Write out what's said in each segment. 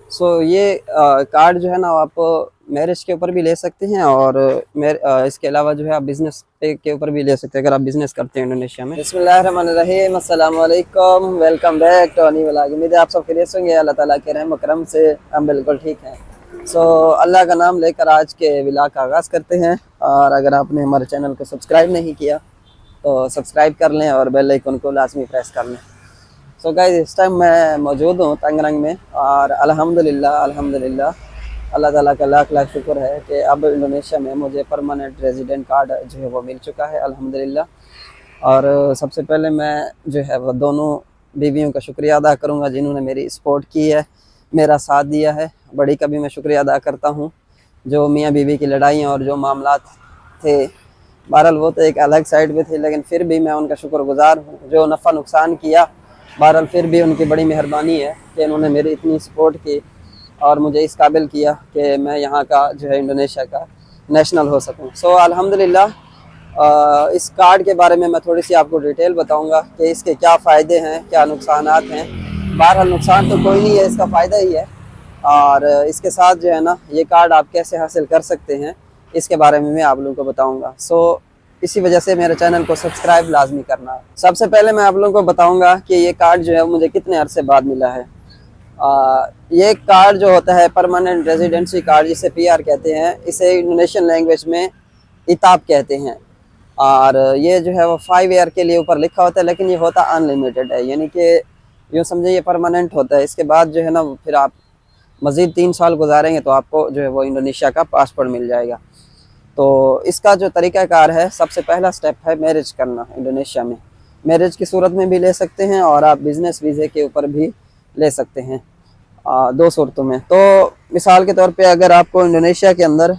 ये कार्ड जो है ना आप मैरिज के ऊपर भी ले सकते हैं और इसके अलावा जो है आप बिज़नेस पे के ऊपर भी ले सकते हैं अगर आप बिज़नेस करते हैं इंडोनेशिया में। बिस्मिल्लाहिर्रहमानिर्रहीम, अस्सलाम वालेकुम, वेलकम बैक टू अनी व्लॉग। उम्मीद है आप सब खैरियत से होंगे। अल्लाह ताला के रहम करम से हम बिल्कुल ठीक हैं। अल्लाह का नाम लेकर आज के व्लॉग का आगाज़ करते हैं। और अगर आपने हमारे चैनल को सब्सक्राइब नहीं किया तो सब्सक्राइब कर लें और बेल आइकन को लाजमी प्रेस कर लें। गाइस, इस टाइम मैं मौजूद हूँ तंगरंग में और अल्हम्दुलिल्लाह अल्लाह ताला का लाख लाख शुक्र है कि अब इंडोनेशिया में मुझे परमानेंट रेजिडेंट कार्ड जो है वो मिल चुका है अल्हम्दुलिल्लाह। और सबसे पहले मैं जो है वो दोनों बीवियों का शुक्रिया अदा करूँगा जिन्होंने मेरी सपोर्ट की है, मेरा साथ दिया है। बड़ी का भी मैं शुक्रिया अदा करता हूँ। जो मियाँ बीवी की लड़ाइयाँ और जो मामलात थे, बहरहाल वो तो एक अलग साइड पे थे, लेकिन फिर भी मैं उनका शुक्रगुजार हूँ। जो नफ़ा नुकसान किया, बहरहाल फिर भी उनकी बड़ी मेहरबानी है कि उन्होंने मेरी इतनी सपोर्ट की और मुझे इस काबिल किया कि मैं यहाँ का जो है इंडोनेशिया का नेशनल हो सकूँ। अल्हम्दुलिल्लाह इस कार्ड के बारे में मैं थोड़ी सी आपको डिटेल बताऊँगा कि इसके क्या फ़ायदे हैं, क्या नुकसानात हैं। बहरहाल नुकसान तो कोई नहीं है, इसका फ़ायदा ही है। और इसके साथ जो है ना ये कार्ड आप कैसे हासिल कर सकते हैं इसके बारे में मैं आप लोगों को बताऊँगा। इसी वजह से मेरे चैनल को सब्सक्राइब लाजमी करना है। सबसे पहले मैं आप लोगों को बताऊंगा कि ये कार्ड जो है मुझे कितने अरसे बाद मिला है। ये कार्ड जो होता है परमानेंट रेजिडेंसी कार्ड, जिसे पीआर कहते हैं, इसे इंडोनेशियन लैंग्वेज में इताब कहते हैं। और ये जो है वो 5 ईयर के लिए ऊपर लिखा होता है, लेकिन ये होता अनलिमिटेड है, यानी कि यूँ समझे ये परमानेंट होता है। इसके बाद जो है ना फिर आप मज़ीद 3 साल गुजारेंगे तो आपको जो है वो इंडोनेशिया का पासपोर्ट मिल जाएगा। तो इसका जो तरीक़ाकार है, सबसे पहला स्टेप है मैरिज करना इंडोनेशिया में। मैरिज की सूरत में भी ले सकते हैं और आप बिज़नेस वीज़े के ऊपर भी ले सकते हैं, दो सूरतों में। तो मिसाल के तौर पे अगर आपको इंडोनेशिया के अंदर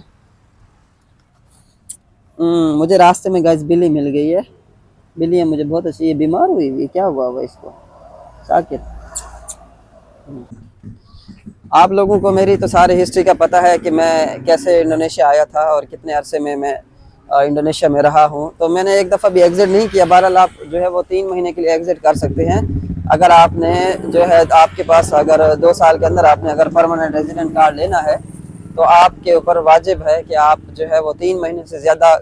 मुझे रास्ते में गाइस बिल्ली मिल गई है। बिल्ली है मुझे बहुत अच्छी, ये बीमार हुई हुई, क्या हुआ हुआ इसको? साकिब, आप लोगों को मेरी तो सारी हिस्ट्री का पता है कि मैं कैसे इंडोनेशिया आया था और कितने अरसे में मैं इंडोनेशिया में रहा हूँ। तो मैंने एक दफ़ा भी एग्ज़िट नहीं किया। बहरहाल आप जो है वो 3 महीने के लिए एग्ज़िट कर सकते हैं। अगर आपने जो है आपके पास अगर 2 साल के अंदर आपने अगर परमानेंट रेजिडेंट कार्ड लेना है तो आपके ऊपर वाजिब है कि आप जो है वो 3 महीने से ज़्यादा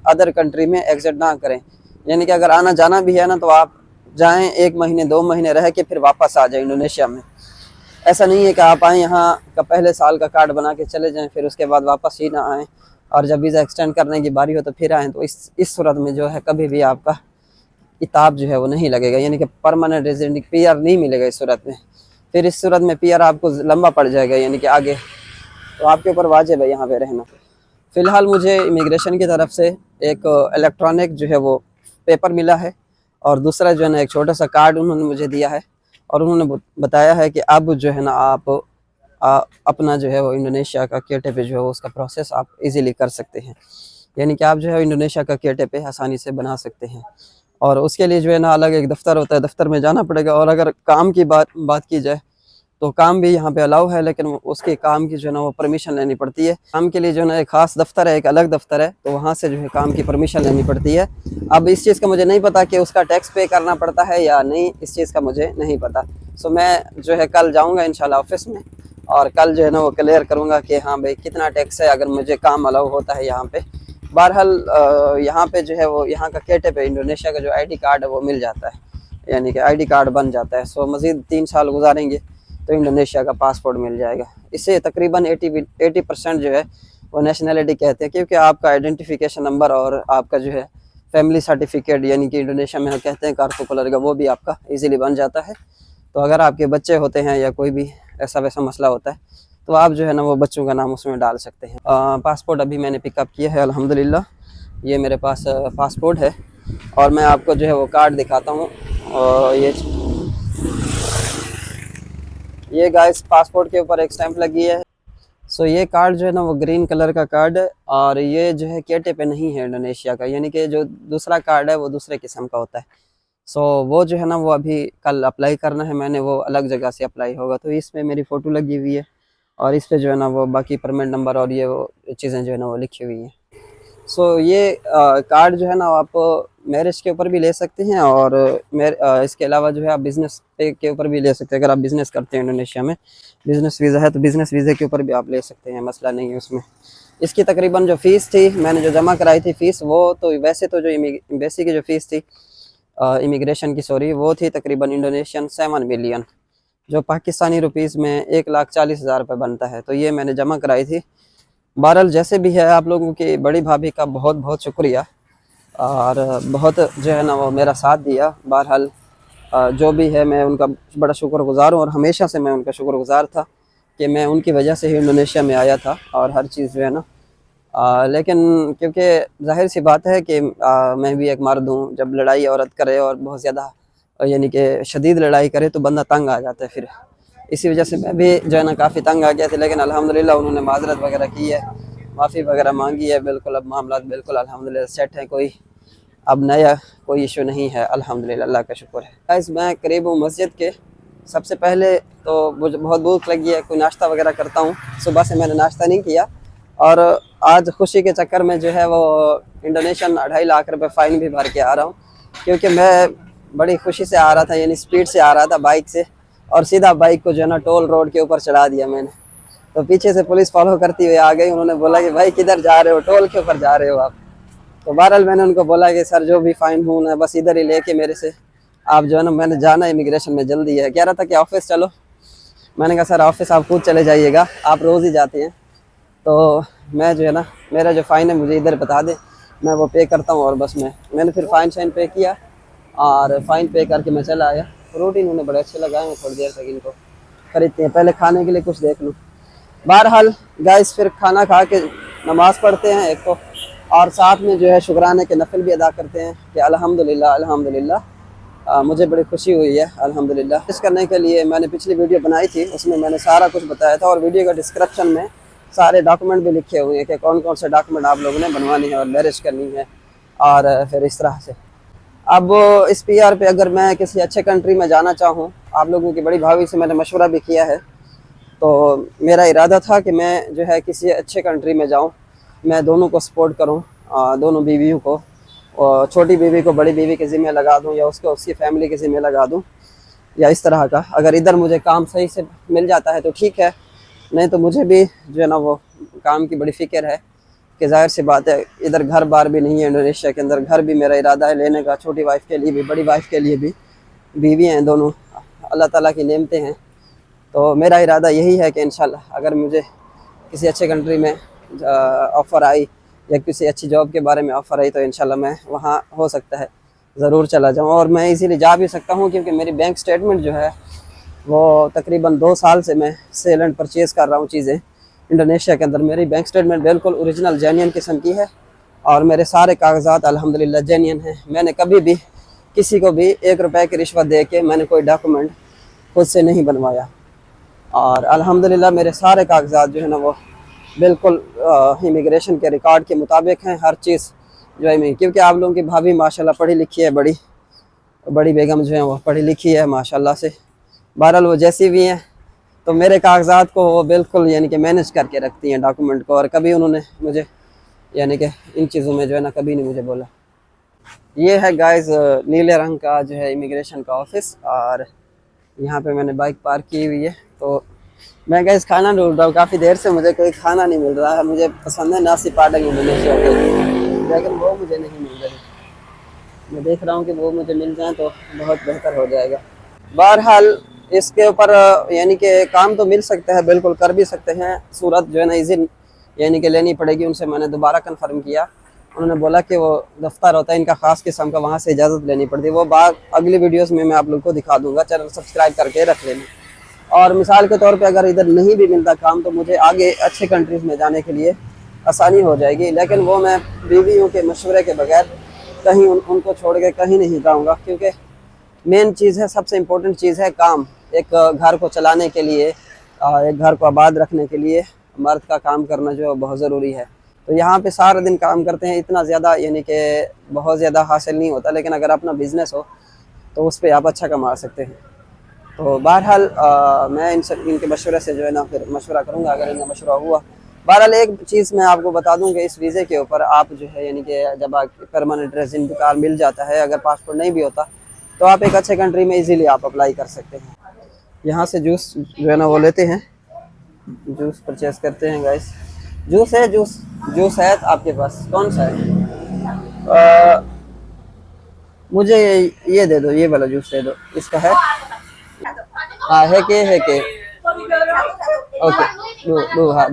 अदर कंट्री में एग्ज़िट ना करें। यानी कि अगर आना जाना भी है ना तो आप जाएँ 1 महीने 2 महीने रह के फिर वापस आ जाए इंडोनेशिया में। ऐसा नहीं है कि आप आएँ यहाँ का पहले साल का कार्ड बना के चले जाएं फिर उसके बाद वापस ही ना आएँ और जब वीज़ा एक्सटेंड करने की बारी हो तो फिर आएँ। तो इस सूरत में जो है कभी भी आपका इताब जो है वो नहीं लगेगा, यानी कि परमानेंट रेजिडेंट पीआर नहीं मिलेगा इस सूरत में। फिर इस सूरत में पीआर आपको लंबा पड़ जाएगा, यानी कि आगे। तो आपके ऊपर वाजिब है यहाँ पे रहना। फ़िलहाल मुझे इमिग्रेशन की तरफ से एक इलेक्ट्रॉनिक जो है वो पेपर मिला है और दूसरा जो है ना एक छोटा सा कार्ड उन्होंने मुझे दिया है और उन्होंने बताया है कि अब जो है ना आप अपना जो है वो इंडोनेशिया का केटे पे जो है उसका प्रोसेस आप इजीली कर सकते हैं, यानी कि आप जो है इंडोनेशिया का केटे पे आसानी से बना सकते हैं। और उसके लिए जो है ना अलग एक दफ़्तर होता है, दफ़्तर में जाना पड़ेगा। और अगर काम की बात की जाए तो काम भी यहाँ पे अलाउ है, लेकिन उसके काम की जो है ना वो परमिशन लेनी पड़ती है। काम के लिए जो है ना एक ख़ास दफ्तर है, एक अलग दफ्तर है, तो वहाँ से जो है काम की परमिशन लेनी पड़ती है। अब इस चीज़ का मुझे नहीं पता कि उसका टैक्स पे करना पड़ता है या नहीं, इस चीज़ का मुझे नहीं पता। मैं जो है कल जाऊँगा इंशाल्लाह ऑफिस में और कल जो है ना वो क्लियर करूँगा कि हाँ भाई कितना टैक्स है अगर मुझे काम अलाउ होता है यहाँ पे। बहरहाल यहाँ पे जो है वो यहाँ का केटे पे इंडोनेशिया का जो आईडी कार्ड है वो मिल जाता है, यानी कि आईडी कार्ड बन जाता है। मज़ीद 3 साल गुजारेंगे तो इंडोनेशिया का पासपोर्ट मिल जाएगा। इससे तकरीबन 80% जो है वो नेशनलिटी कहते हैं, क्योंकि आपका आइडेंटिफिकेशन नंबर और आपका जो है फैमिली सर्टिफिकेट, यानी कि इंडोनेशिया में कहते हैं कार्तु कलर का, वो भी आपका इजीली बन जाता है। तो अगर आपके बच्चे होते हैं या कोई भी ऐसा वैसा मसला होता है तो आप जो है ना वो बच्चों का नाम उसमें डाल सकते हैं। पासपोर्ट अभी मैंने पिकअप किया है अल्हम्दुलिल्लाह। ये मेरे पास पासपोर्ट है और मैं आपको जो है वो कार्ड दिखाता हूँ। और ये गाइस पासपोर्ट के ऊपर एक स्टैंप लगी है। ये कार्ड जो है ना वो ग्रीन कलर का कार्ड है और ये जो है केटे पे नहीं है इंडोनेशिया का, यानी कि जो दूसरा कार्ड है वो दूसरे किस्म का होता है। वो जो है ना वो अभी कल अप्लाई करना है मैंने, वो अलग जगह से अप्लाई होगा। तो इसमें मेरी फ़ोटो लगी हुई है और इस पे जो है ना वो बाकी परमिट नंबर और ये वो चीज़ें जो है ना वो लिखी हुई हैं। ये कार्ड जो है ना आप मैरिज के ऊपर भी ले सकते हैं, और इसके अलावा जो है आप बिज़नेस पे के ऊपर भी ले सकते हैं। अगर आप बिज़नेस करते हैं इंडोनेशिया में, बिज़नेस वीज़ा है तो बिज़नेस वीज़े के ऊपर भी आप ले सकते हैं, मसला नहीं है उसमें। इसकी तकरीबन जो फ़ीस थी, मैंने जो जमा कराई थी फ़ीस, वो तो वैसे तो जो एम्बेसी की जो फ़ीस थी इमिग्रेशन की, सॉरी, वो थी तकरीबन इंडोनेशियन 7 मिलियन, जो पाकिस्तानी रुपीज़ में 1,40,000 रुपये बनता है। तो ये मैंने जमा कराई थी। बहरहाल जैसे भी है, आप लोगों की बड़ी भाभी का बहुत बहुत शुक्रिया, और बहुत जो है ना वो मेरा साथ दिया। बहरहाल जो भी है मैं उनका बड़ा शुक्रगुज़ार हूँ, और हमेशा से मैं उनका शुक्रगुज़ार था कि मैं उनकी वजह से ही इंडोनेशिया में आया था, और हर चीज़ जो है ना लेकिन क्योंकि जाहिर सी बात है कि मैं भी एक मर्द हूँ, जब लड़ाई औरत करे और बहुत ज़्यादा यानी कि शदीद लड़ाई करे तो बंदा तंग आ जाता है। फिर इसी वजह से मैं भी जो है ना काफ़ी तंग आ गया था, लेकिन अल्हम्दुलिल्लाह उन्होंने माज़रत वगैरह की है, माफ़ी वगैरह मांगी है। बिल्कुल अब मामला बिल्कुल अल्हम्दुलिल्लाह सेट है, कोई अब नया कोई इशू नहीं है, अल्हम्दुलिल्लाह, अल्लाह का शुक्र है। गाइस मैं करीब हूँ मस्जिद के। सबसे पहले तो मुझे बहुत भूख लगी है, कोई नाश्ता वगैरह करता हूँ। सुबह से मैंने नाश्ता नहीं किया, और आज खुशी के चक्कर में जो है वो इंडोनेशियन 2.5 लाख रुपए फ़ाइन भी भर के आ रहा हूँ, क्योंकि मैं बड़ी खुशी से आ रहा था, यानी स्पीड से आ रहा था बाइक से, और सीधा बाइक को जो है ना टोल रोड के ऊपर चढ़ा दिया मैंने। तो पीछे से पुलिस फॉलो करती हुई आ गई, उन्होंने बोला कि भाई किधर जा रहे हो, टोल के ऊपर जा रहे हो आप। तो बहरहाल मैंने उनको बोला कि सर जो भी फ़ाइन हूँ ना बस इधर ही लेके मेरे से आप जो है ना, मैंने जाना इमिग्रेशन में जल्दी है। कह रहा था कि ऑफिस चलो, मैंने कहा सर ऑफिस आप खुद चले जाइएगा, आप रोज़ ही जाते हैं। तो मैं जो है ना, मेरा जो फ़ाइन है मुझे इधर बता दें, मैं वो पे करता हूँ, और बस मैंने फिर फ़ाइन शाइन पे किया, और फ़ाइन पे करके मैं चला आया। फ्रूट इन्होंने बड़े अच्छे लगाए हैं, थोड़ी देर तक इनको खरीदते हैं, पहले खाने के लिए कुछ देख लूँ। बहरहाल गाइस फिर खाना खा के नमाज़ पढ़ते हैं एक तो, और साथ में जो है शुक्राने के नफल भी अदा करते हैं कि अल्हम्दुलिल्लाह अल्हम्दुलिल्लाह मुझे बड़ी खुशी हुई है अल्हम्दुलिल्लाह। इस करने के लिए मैंने पिछली वीडियो बनाई थी, उसमें मैंने सारा कुछ बताया था, और वीडियो का डिस्क्रिप्शन में सारे डॉक्यूमेंट भी लिखे हुए हैं कि कौन कौन से डॉक्यूमेंट आप लोगों ने बनवानी है और मैरिज करनी है, और फिर इस तरह से। अब इस पीआर पे अगर मैं किसी अच्छे कंट्री में जाना चाहूँ, आप लोगों की बड़ी भाभी से मैंने मशवरा भी किया है, तो मेरा इरादा था कि मैं जो है किसी अच्छे कंट्री में जाऊँ, मैं दोनों को सपोर्ट करूँ, दोनों बीवियों को, और छोटी बीवी को बड़ी बीवी के ज़िम्मे लगा दूँ, या उसको उसकी फ़ैमिली के ज़िम्मे लगा दूँ, या इस तरह का। अगर इधर मुझे काम सही से मिल जाता है तो ठीक है, नहीं तो मुझे भी जो है ना वो काम की बड़ी फ़िक्र है कि जाहिर सी बात है इधर घर बार भी नहीं है, इंडोनेशिया के अंदर घर भी मेरा इरादा है लेने का, छोटी वाइफ के लिए भी बड़ी वाइफ के लिए भी। बीवी हैं दोनों, अल्लाह ताला की नेमतें हैं। तो मेरा इरादा यही है कि इंशाल्लाह अगर मुझे किसी अच्छे कंट्री में ऑफ़र आई, या किसी अच्छी जॉब के बारे में ऑफ़र आई, तो इंशाल्लाह मैं वहाँ हो सकता है ज़रूर चला जाऊँ। और मैं इसीलिए जा भी सकता हूँ क्योंकि मेरी बैंक स्टेटमेंट जो है वो तकरीबन 2 साल से मैं सेल एंड परचेज़ कर रहा हूँ चीज़ें इंडोनेशिया के अंदर। मेरी बैंक स्टेटमेंट बिल्कुल ओरिजिनल जेन्युइन किस्म की है, और मेरे सारे कागजात अल्हम्दुलिल्लाह जेन्युइन हैं। मैंने कभी भी किसी को भी 1 रुपए की रिश्वत दे के मैंने कोई डॉक्यूमेंट खुद से नहीं बनवाया, और अल्हम्दुलिल्लाह मेरे सारे कागजात जो है ना वो बिल्कुल इमिग्रेशन के रिकॉर्ड के मुताबिक हैं, हर चीज़ जो है। क्योंकि आप लोगों की भाभी माशाल्लाह पढ़ी लिखी है, बड़ी बड़ी बेगम जो है वो पढ़ी लिखी है माशाल्लाह से। बहरहाल वो जैसी भी हैं, तो मेरे कागजात को वो बिल्कुल यानी कि मैनेज करके रखती हैं डॉक्यूमेंट को, और कभी उन्होंने मुझे यानी कि इन चीज़ों में जो है ना कभी नहीं मुझे बोला। ये है गाइस नीले रंग का जो है इमिग्रेशन का ऑफिस, और यहाँ पे मैंने बाइक पार्क की हुई है। तो मैं गाइस खाना ढूंढ रहा हूँ, काफ़ी देर से मुझे कोई खाना नहीं मिल रहा है। मुझे पसंद है नासी पाडंग इंडोनेशिया के, लेकिन वो मुझे नहीं मिल रही। मैं देख रहा हूँ कि वो मुझे मिल जाए तो बहुत बेहतर हो जाएगा। बहरहाल इसके ऊपर यानी कि काम तो मिल सकता है, बिल्कुल कर भी सकते हैं। सूरत जो है ना इज़िन यानी कि लेनी पड़ेगी उनसे। मैंने दोबारा कंफर्म किया, उन्होंने बोला कि वो दफ्तर होता है इनका ख़ास किस्म का, वहाँ से इजाज़त लेनी पड़ती है। वो बात अगली वीडियोस में मैं आप लोग को दिखा दूँगा, चैनल सब्सक्राइब करके रख लेना। और मिसाल के तौर पे अगर इधर नहीं भी मिलता काम, तो मुझे आगे अच्छे कंट्रीज़ में जाने के लिए आसानी हो जाएगी। लेकिन वो मैं बीवियों के मशवरे के बगैर कहीं उनको छोड़ के कहीं नहीं जाऊँगा, क्योंकि मेन चीज़ है, सबसे इम्पोर्टेंट चीज़ है काम। एक घर को चलाने के लिए, एक घर को आबाद रखने के लिए मर्द का काम करना जो है बहुत ज़रूरी है। तो यहाँ पे सारा दिन काम करते हैं, इतना ज़्यादा यानी कि बहुत ज़्यादा हासिल नहीं होता, लेकिन अगर अपना बिज़नेस हो तो उस पर आप अच्छा कमा सकते हैं। तो बहरहाल मैं इनके मशवरे से जो है ना फिर मशवरा करूँगा, अगर इनका मशवरा हुआ बहरहाल एक चीज़ मैं आपको बता दूं कि इस वीज़े के ऊपर आप जो है यानी कि जब आप परमानेंट रेजिडेंट कार्ड मिल जाता है, अगर पासपोर्ट नहीं भी होता तो आप एक अच्छे कंट्री में इजीली आप अप्लाई कर सकते हैं। यहाँ से जूस जो है ना वो लेते हैं, जूस परचेस करते हैं गाइस। जूस है, जूस जूस है आपके पास, कौन सा है? मुझे ये दे दो, ये वाला जूस दे दो, इसका है। हाँ है के ओके, दो हाँ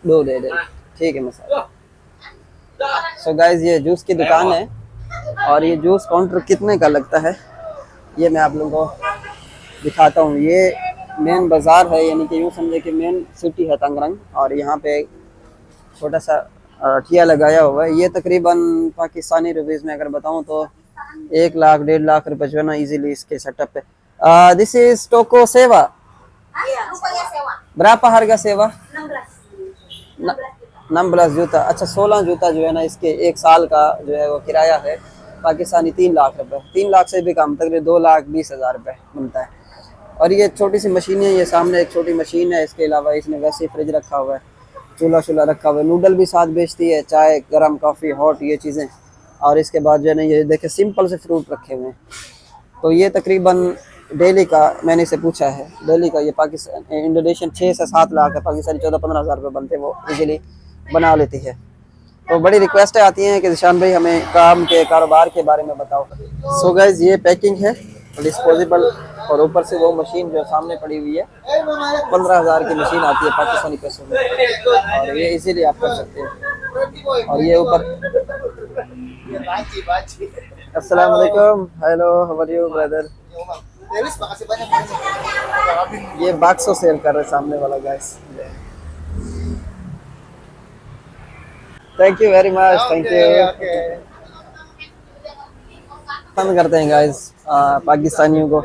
दो दे दे, ठीक है मसाला। सो गाइज ये जूस की दुकान है और ये जूस काउंटर कितने का लगता है ये मैं आप लोगों को दिखाता हूँ। ये मेन बाज़ार है, यानी कि यूँ समझे कि मेन सिटी है तंगरंग, और यहाँ पे छोटा सा ठिया लगाया हुआ है। ये तकरीबन पाकिस्तानी रुपीज़ में अगर बताऊँ तो 1 लाख 1.5 लाख रुपए जो है ना इजीली इसके सेटअप पे। दिस इज टोको सेवा। berapa harga sewa? 16 जूता। अच्छा 16 जूता जो है ना इसके 1 साल का जो है वो किराया है पाकिस्तानी 3 लाख रुपए, 3 लाख से भी कम, तकरीबन 2,20,000 रुपए बनता है। और ये छोटी सी मशीन है, ये सामने एक छोटी मशीन है। इसके अलावा इसने वैसे फ्रिज रखा हुआ है, चूल्हा रखा हुआ है, नूडल भी साथ बेचती है, चाय गरम कॉफ़ी हॉट ये चीज़ें। और इसके बाद जो है ना ये देखे सिंपल से फ्रूट रखे हुए हैं। तो ये तकरीबन डेली का, मैंने इसे पूछा है डेली का, ये पाकिस्तान इंडोनेशियन 6 से 7 लाख है, पाकिस्तानी 14-15 हज़ार रुपये बनते वो इजीली बना लेती है। तो बड़ी रिक्वेस्टें आती हैं कि निशान भाई हमें काम के कारोबार के बारे में बताओ। सो गाइज ये पैकिंग है डिस्पोजेबल, और ऊपर से वो मशीन जो सामने पड़ी हुई है 15,000 की मशीन आती है पाकिस्तानी पैसों में, और ये इजीली आप कर सकते हैं। और ये ऊपर अस्सलाम वालेकुम, hello how are you brother. ये बाक्सो सेल कर रहे सामने वाला guys. Thank you very much, thank you. पसंद करते हैं गाइस पाकिस्तानियों को।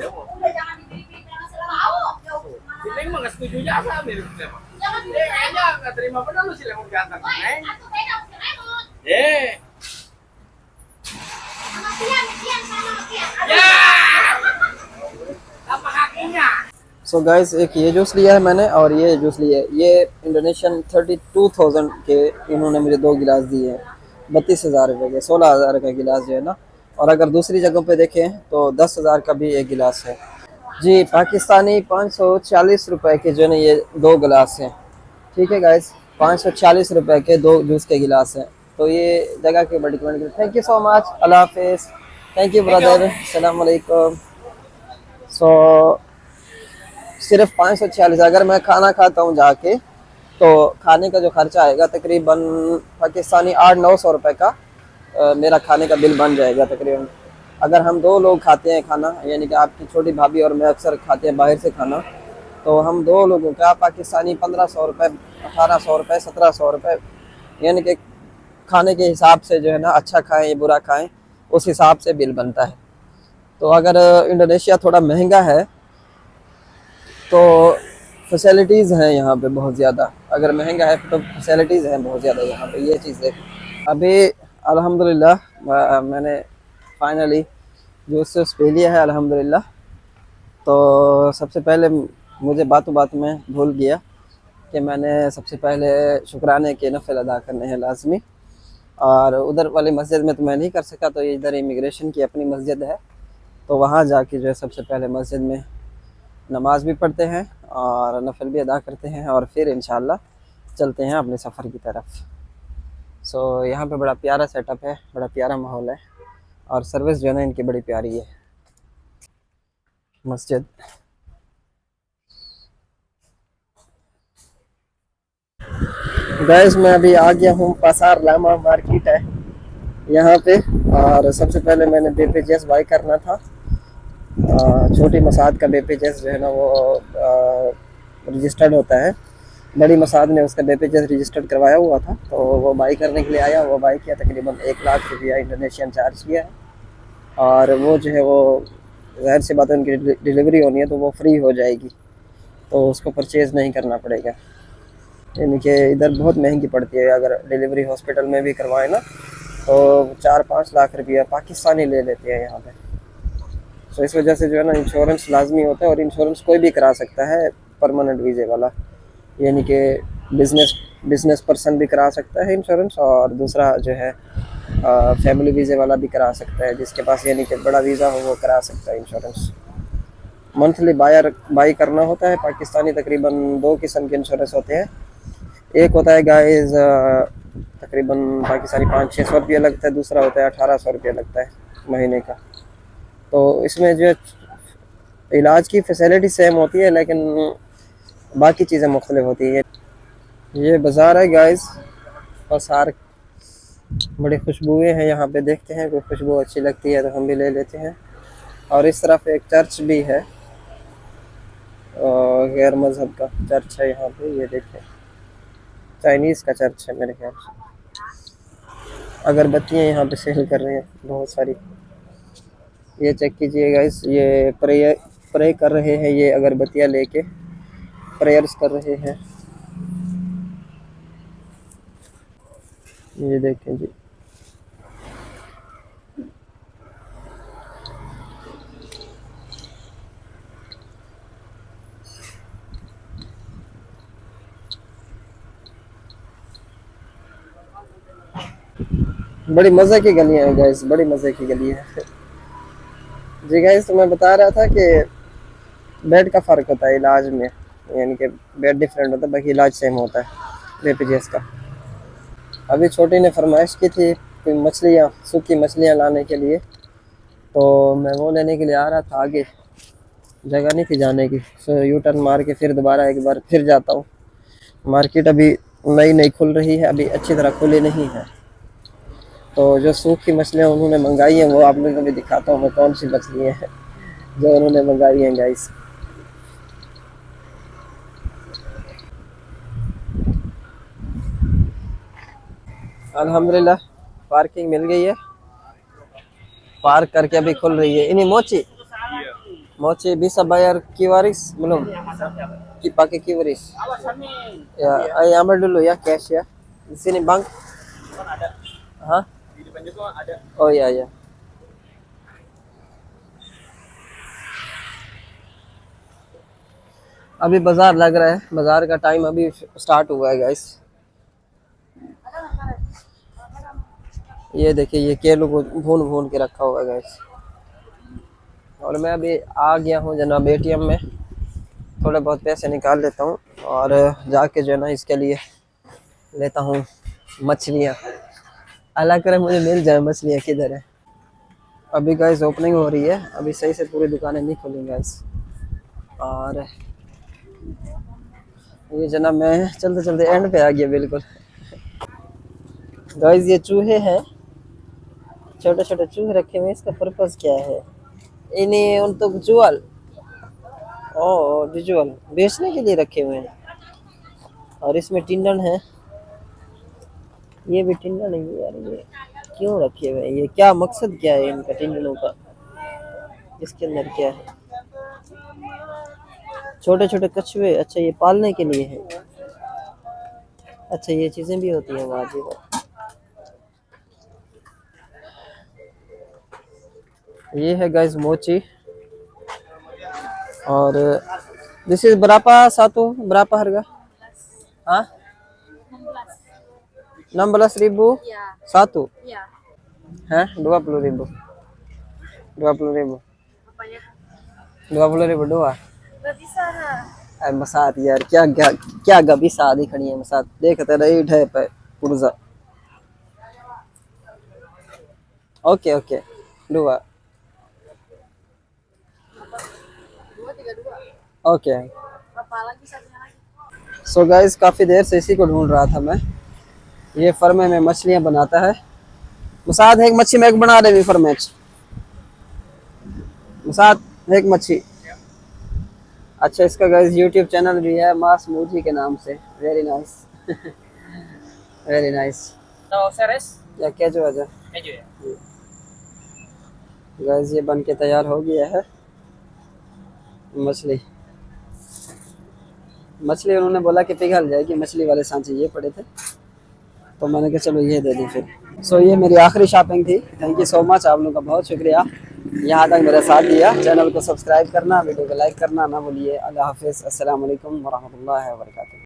सो गाइस एक ये जूस लिया है मैंने, और ये जूस लिया है, ये इंडोनेशियन 32,000 के इन्होंने मुझे 2 गिलास दिए हैं, 32,000 रुपये के, 16,000 का गिलास जो है ना। और अगर दूसरी जगहों पे देखें तो 10,000 का भी एक गिलास है जी। पाकिस्तानी 540 रुपये के जो है ना ये 2 गिलास हैं, ठीक है गाइस, 540 रुपये के 2 जूस के गिलास हैं। तो ये जगह के बड़ी comment, thank you so much, अल्लाह हाफिज़, थैंक यू ब्रदर, अस्सलाम वालेकुम। सो सिर्फ 540, अगर मैं खाना खाता हूँ जाके तो खाने का जो खर्चा आएगा तकरीबन पाकिस्तानी 800-900 रुपये का मेरा खाने का बिल बन जाएगा तकरीबन। अगर हम 2 लोग खाते हैं खाना, यानी कि आपकी छोटी भाभी और मैं अक्सर खाते हैं बाहर से खाना, तो हम 2 लोगों का पाकिस्तानी 1500 रुपये, 1800 रुपये, 1700 रुपये, यानी कि खाने के हिसाब से जो है ना, अच्छा खाएं बुरा खाएं उस हिसाब से बिल बनता है। तो अगर इंडोनेशिया थोड़ा महंगा है तो फैसिलिटीज़ हैं यहाँ पे बहुत ज़्यादा, अगर महंगा है तो फैसिलिटीज़ हैं बहुत ज़्यादा यहाँ पे, ये चीज़ देख। अभी अल्हम्दुलिल्लाह मैंने फाइनली जूस पी लिया है अल्हम्दुलिल्लाह। तो सबसे पहले मुझे बातों बात में भूल गया कि मैंने सबसे पहले शुक्राने के नफ़ल अदा करने हैं लाजमी, और उधर वाली मस्जिद में तो मैं नहीं कर सका, तो इधर इमिग्रेशन की अपनी मस्जिद है, तो वहाँ जाके जो है सबसे पहले मस्जिद में नमाज भी पढ़ते हैं और नफल भी अदा करते हैं, और फिर इंशाल्लाह चलते हैं अपने सफ़र की तरफ। सो यहाँ पे बड़ा प्यारा सेटअप है, बड़ा प्यारा माहौल है, और सर्विस जो है ना इनकी बड़ी प्यारी है। मस्जिद गैस मैं अभी आ गया हूँ, पासार लामा मार्केट है यहाँ पे, और सबसे पहले मैंने BPJS बाई करना था। छोटी मसाद का BPJS जो है ना वो रजिस्टर्ड होता है, बड़ी मसाद ने उसका BPJS रजिस्टर्ड करवाया हुआ था, तो वो बाई करने के लिए आया, वो बाई किया, तकरीबन 1 लाख रुपया इंडोनेशियन चार्ज किया है। और वो जो है वो ज़ाहिर सी बात है उनकी डिलीवरी होनी है तो वो फ्री हो जाएगी, तो उसको परचेज़ नहीं करना पड़ेगा। यानी कि इधर बहुत महंगी पड़ती है, अगर डिलीवरी हॉस्पिटल में भी करवाएं ना तो 4-5 लाख रुपया पाकिस्तानी ले लेते हैं यहाँ पे। तो इस वजह से जो है ना इंश्योरेंस लाजमी होता है, और इंश्योरेंस कोई भी करा सकता है परमानेंट वीज़े वाला, यानी कि बिजनेस बिजनेस पर्सन भी करा सकता है इंश्योरेंस, और दूसरा जो है फैमिली वीज़े वाला भी करा सकता है, जिसके पास यानी कि बड़ा वीज़ा हो वो करा सकता है इंश्योरेंस। मंथली बाई करना होता है। पाकिस्तानी तकरीबन 2 किस्म के इंश्योरेंस होते हैं। एक होता है गाइस तकरीबन पाकिस्तानी 500-600 रुपये लगता है, दूसरा होता है 1800 रुपये लगता है महीने का। तो इसमें जो इलाज की फैसिलिटी सेम होती है, लेकिन बाकी चीज़ें मुख्तलिफ होती है। ये बाज़ार है गाइस, और सार बड़ी खुशबुएँ हैं यहाँ पे। देखते हैं कोई खुशबू अच्छी लगती है तो हम भी ले लेते हैं। और इस तरफ एक चर्च भी है, गैर मज़हब का चर्च है यहाँ पे। ये देखें, चाइनीज़ का चर्च है मेरे ख्याल से। अगरबत्तियाँ यहाँ पे सेल कर रहे हैं बहुत सारी। ये चेक कीजिए गाइस, ये प्रे कर रहे हैं, ये अगरबत्तियाँ लेके प्रेयर्स कर रहे हैं। ये देखें जी, बड़ी मज़े की गलियाँ हैं गाइस, बड़ी मज़े की गली है। जी गाइस, तो मैं बता रहा था कि बेड का फ़र्क होता है इलाज में, यानी कि बेड डिफरेंट होता है, बाकी इलाज सेम होता है BPJS का। अभी छोटी ने फरमाइश की थी कोई मछलियाँ, सूखी मछलियाँ लाने के लिए, तो मैं वो लेने के लिए आ रहा था। आगे जगह नहीं थी जाने की, सो यू टर्न मार के फिर दोबारा एक बार फिर जाता हूँ। मार्केट अभी नई नई खुल रही है, अभी अच्छी तरह खुली नहीं है। तो जो सूखी मछलियाँ उन्होंने मंगाई हैं वो आप लोगों को भी दिखाता हूँ मैं कौन सी मछलियाँ हैं जो उन्होंने मंगाई हैं गाइस। अल्हम्दुलिल्लाह पार्किंग मिल गई है, पार्क करके अभी खुल रही है। ini mochi mochi bisa bayar QRIS belum? Pakai QRIS ya. Ayo ambil dulu ya cash ya di sini bang. Hah? Oh iya ya। अभी बाजार लग रहा है, बाजार का टाइम अभी स्टार्ट हुआ है गाइस। ये देखिए, ये केलों को भून भून के रखा हुआ है गाइस। और मैं अभी आ गया हूँ जनाब ATM में, थोड़े बहुत पैसे निकाल लेता हूँ और जाके जो है ना इसके लिए लेता हूँ मछलियाँ। अल्लाह करे मुझे मिल जाए मछलियाँ किधर है। अभी गाइस ओपनिंग हो रही है, अभी सही से पूरी दुकानें नहीं खुली गाइस। और ये जनाब मैं चलते चलते एंड पे आ गया बिल्कुल। गाइस ये चूहे हैं, छोटे छोटे चूहे रखे हुए, इसका पर्पस क्या है? इन्हें उन तो जुअल विजुअल बेचने के लिए रखे हुए हैं। और इसमें टिंडन है, ये भी टिंडन है यार। ये क्यों रखे हुए हैं? ये क्या मकसद क्या है इनका टिंडनों का? इसके अंदर क्या है? छोटे छोटे कछुए, अच्छा ये पालने के लिए है। अच्छा ये चीजें भी होती हैं, वाजिब। ये है गाइस मोची, और this is berapa satu, berapa harga? Hah? 16.000 satu? Hah? 20.000? 20.000? 20.000 dua? Masad यार, क्या क्या क्या गबी शादी खड़ी है मसाद, देखते रेट है पे पुर्जा। Okay okay dua okay. So guys काफ़ी देर से इसी को ढूंढ रहा था मैं। ये फर्मे में मछलियाँ बनाता है मसाद, एक मच्छी में एक बना रहे फर्मेच मसाद, एक मच्छी। अच्छा इसका गाइस यूट्यूब चैनल भी है मास मूजी के नाम से। Very nice very nice. या क्या जो वजह गाइस, ये बन के तैयार हो गया है मछली। मछली उन्होंने बोला कि पिघल जाएगी, मछली वाले सांचे ये पड़े थे, तो मैंने कहा चलो ये दे दी फिर। सो ये मेरी आखिरी शॉपिंग थी। थैंक यू सो मच, आप लोगों का बहुत शुक्रिया यहाँ तक मेरा साथ दिया। चैनल को सब्सक्राइब करना, वीडियो को लाइक करना ना भूलिए। अल्लाह हाफिज़, अस्सलाम वालेकुम वरहमतुल्लाहि वबरकातुहू।